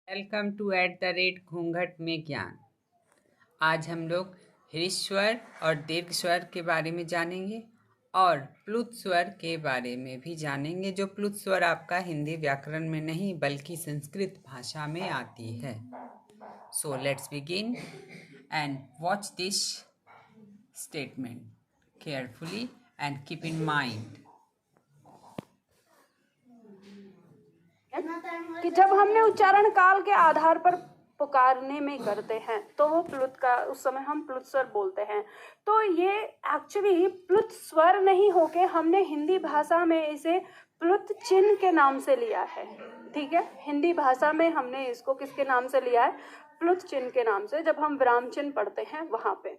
Welcome to @घूंघट में ज्ञान। आज हम लोग ह्रस्वर और दीर्घ स्वर के बारे में जानेंगे और प्लुत स्वर के बारे में भी जानेंगे, जो प्लुत स्वर आपका हिंदी व्याकरण में नहीं बल्कि संस्कृत भाषा में आती है। So let's begin and watch this statement carefully and keep in mind कि जब हमने उच्चारण काल के आधार पर पुकारने में करते हैं तो वो प्लुत का, उस समय हम प्लुत स्वर बोलते हैं। तो ये एक्चुअली प्लुत स्वर नहीं होके हमने हिंदी भाषा में इसे प्लुत चिन्ह के नाम से लिया है। ठीक है, हिंदी भाषा में हमने इसको किसके नाम से लिया है? प्लुत चिन्ह के नाम से, जब हम विराम चिन्ह पढ़ते हैं वहां पे।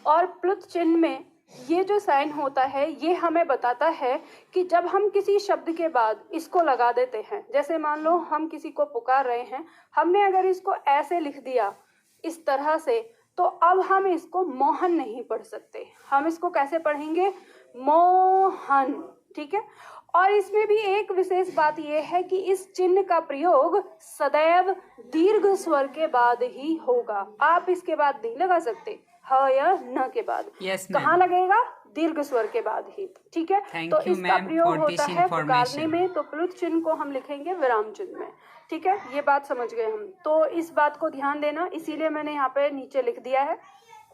और प्लुत चिन्ह में ये जो साइन होता है ये हमें बताता है कि जब हम किसी शब्द के बाद इसको लगा देते हैं, जैसे मान लो हम किसी को पुकार रहे हैं, हमने अगर इसको ऐसे लिख दिया इस तरह से, तो अब हम इसको मोहन नहीं पढ़ सकते। हम इसको कैसे पढ़ेंगे? मोहन। ठीक है, और इसमें भी एक विशेष बात यह है कि इस चिन्ह का प्रयोग सदैव दीर्घ स्वर के बाद ही होगा। आप इसके बाद नहीं लगा सकते, ह या न के बाद। Yes, कहाँ लगेगा? दीर्घ स्वर के बाद ही। ठीक है, तो इसका प्रयोग होता है पुकारने में, तो प्लुत चिन्ह को हम लिखेंगे विराम चिन्ह में। ठीक है, ये बात समझ गए हम। तो इस बात को ध्यान देना, इसीलिए मैंने यहाँ पे नीचे लिख दिया है।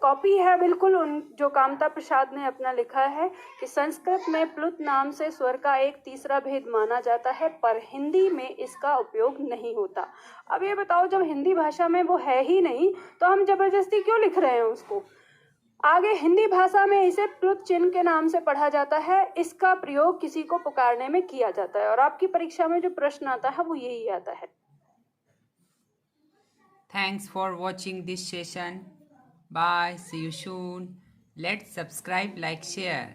कॉपी है बिल्कुल उन जो कामता प्रसाद ने अपना लिखा है कि संस्कृत में प्लुत नाम से स्वर का एक तीसरा भेद माना जाता है, पर हिंदी में इसका उपयोग नहीं होता। अब ये बताओ, जब हिंदी भाषा में वो है ही नहीं तो हम जबरदस्ती क्यों लिख रहे हैं उसको? आगे हिंदी भाषा में इसे प्लुत चिन्ह के नाम से पढ़ा जाता है। इसका प्रयोग किसी को पुकारने में किया जाता है और आपकी परीक्षा में जो प्रश्न आता है वो यही आता है। Thanks for watching this session. Bye. See you soon. Let's subscribe, like, share.